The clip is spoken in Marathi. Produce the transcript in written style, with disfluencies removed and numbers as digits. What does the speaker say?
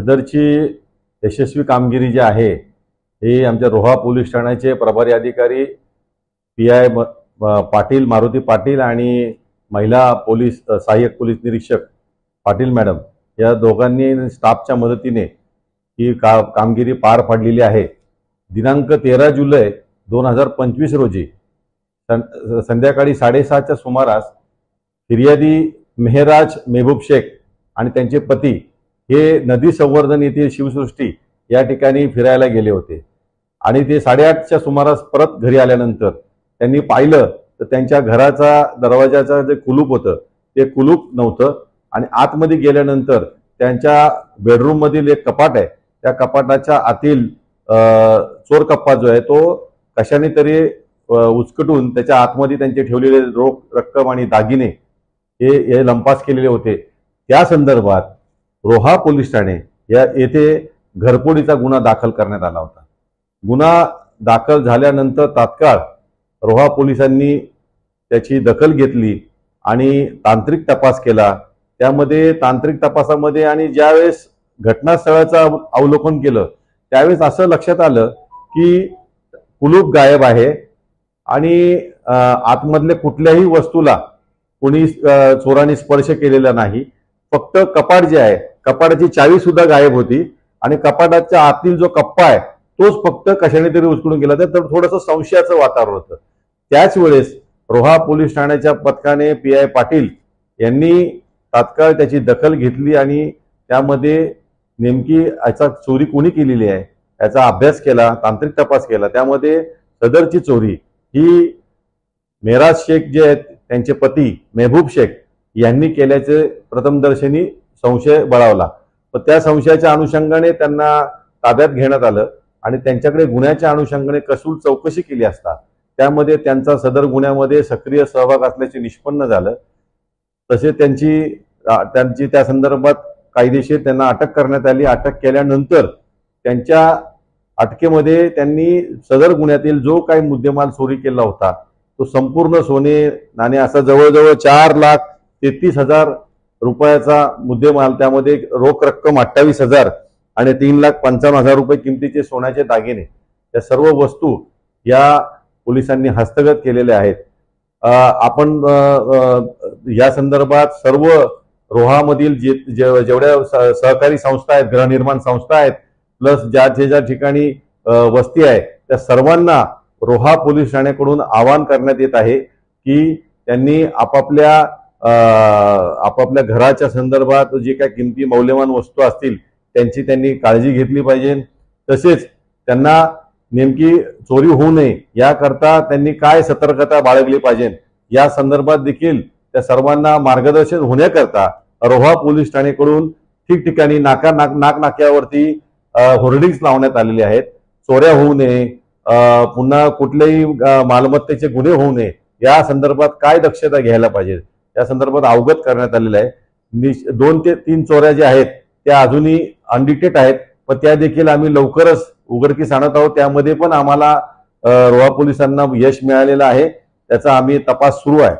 सदरची यशस्वी कामगिरी जी आहे ही आमच्या रोहा पोलीस ठाण्याचे प्रभारी अधिकारी PI पाटील मारुती पाटील आणि महिला पोलीस सहाय्यक पोलीस निरीक्षक पाटील मॅडम या दोघांनी स्टाफच्या मदतीने ही कामगिरी पार पाडलेली आहे। दिनांक 13 जुलै 2025 रोजी संध्याकाळी 6:30च्या सुमारास फिर्यादी मेहराज मेहबूब शेख आणि त्यांचे पती हे नदी संवर्धन येथील शिवसृष्टी या ठिकाणी फिरायला गेले होते आणि ते 8:30च्या सुमारास परत घरी आल्यानंतर त्यांनी पाहिलं तर त्यांच्या घराचा दरवाजाचा जे कुलूप होतं ते कुलूप नव्हतं आणि आतमध्ये गेल्यानंतर त्यांच्या बेडरूम मधील एक कपाट आहे त्या कपाटाच्या आतील चोर कप्पा जो आहे तो कशाने तरी उचकटून त्याच्या आतमध्ये त्यांचे ठेवलेले रोख रक्कम आणि दागिने हे लंपास केलेले होते। त्या संदर्भात रोहा पोलीस ठाणे येथे घरफोडीचा गुन्हा दाखल करण्यात आला होता। गुन्हा दाखल झाल्यानंतर तात्काळ रोहा पोलिसांनी त्याची दखल घेतली आणि तांत्रिक तपास केला। त्यामध्ये तांत्रिक तपासामध्ये आणि ज्यावेळेस घटनास्थळाचं अवलोकन केलं त्यावेळेस असं लक्षात आलं की कुलूप गायब आहे आणि आतमधल्या कुठल्याही वस्तूला कोणी चोरांनी स्पर्श केलेला नाही। फक्त कपाट जे आहे कपाटाची चावी सुद्धा गायब होती आणि कपाटाच्या आतील जो कप्पा आहे तोच फक्त कशाने तरी उचलून गेला तर थोडंसं संशयाचं वातावरण होतं। त्याच वेळेस रोहा पोलीस ठाण्याच्या पथकाने PI पाटील यांनी तात्काळ त्याची दखल घेतली आणि त्यामध्ये नेमकी याचा चोरी कोणी केलेली आहे याचा अभ्यास केला, तांत्रिक तपास केला। त्यामध्ये सदरची चोरी ही मेहराज शेख जे आहेत त्यांचे पती मेहबूब शेख यांनी केल्याचे प्रथमदर्शनी संशय बळावला। पण त्या संशयाच्या अनुषंगाने त्यांना ताब्यात घेण्यात आलं आणि त्यांच्याकडे गुन्ह्याच्या अनुषंगाने कसून चौकशी केली असता त्यामध्ये त्यांचा सदर गुन्ह्यामध्ये सक्रिय सहभाग असल्याचे निष्पन्न झालं। तसे त्यांची त्या संदर्भात कायदेशीर त्यांना अटक करण्यात आली। अटक केल्यानंतर त्यांच्या अटकेमध्ये त्यांनी सदर गुन्ह्यातील जो काही मुद्देमाल चोरी केला होता तो संपूर्ण सोने नाणे असा जवळजवळ 4,33,000 रुपयाचा मुद्देमाल, त्यामध्ये रोख रक्कम 28,000 आणि 3,55,000 रुपये किमतीचे सोन्याचे दागिने या सर्व वस्तू या पोलिसांनी हस्तगत केलेल्या आहेत। आपण या संदर्भात सर्व रोहामधील जेवढ्या सहकारी संस्था आहेत, गृहनिर्माण संस्था आहेत, प्लस ज्या ठिकाणी वस्ती आहे त्या सर्वांना रोहा पोलीस ठाण्याकडून आवाहन करण्यात येत आहे की त्यांनी आपापल्या घराच्या संदर्भात जे काही किमती मौल्यवान वस्तू असतील त्यांची त्यांनी काळजी घेतली पाहिजे। तसेच त्यांना नेमकी चोरी होऊ नये याकरता त्यांनी काय सतर्कता बाळगली पाहिजे या संदर्भात देखील त्या सर्वांना मार्गदर्शन होण्याकरता रोहा पोलीस ठाणेकडून ठिकठिकाणी नाक्यावरती होर्डिंग्स लावण्यात आलेले आहेत। चोऱ्या होऊ नये, पुन्हा कुठलेही मालमत्तेचे गुन्हे होऊ नये या संदर्भात काय दक्षता घ्यायला पाहिजे या संदर्भात अवगत करण्यात आलेलं आहे। 2 ते 3 चोऱ्या ज्या आहेत त्या अजूनही अनडिटेक्ट आहेत पण त्या देखील आम्ही लवकरच उघडकीस आणत आहोत। त्यामध्ये पण आम्हाला रोहा पोलिसांना यश मिळालेलं आहे, त्याचा आम्ही तपास सुरू आहे।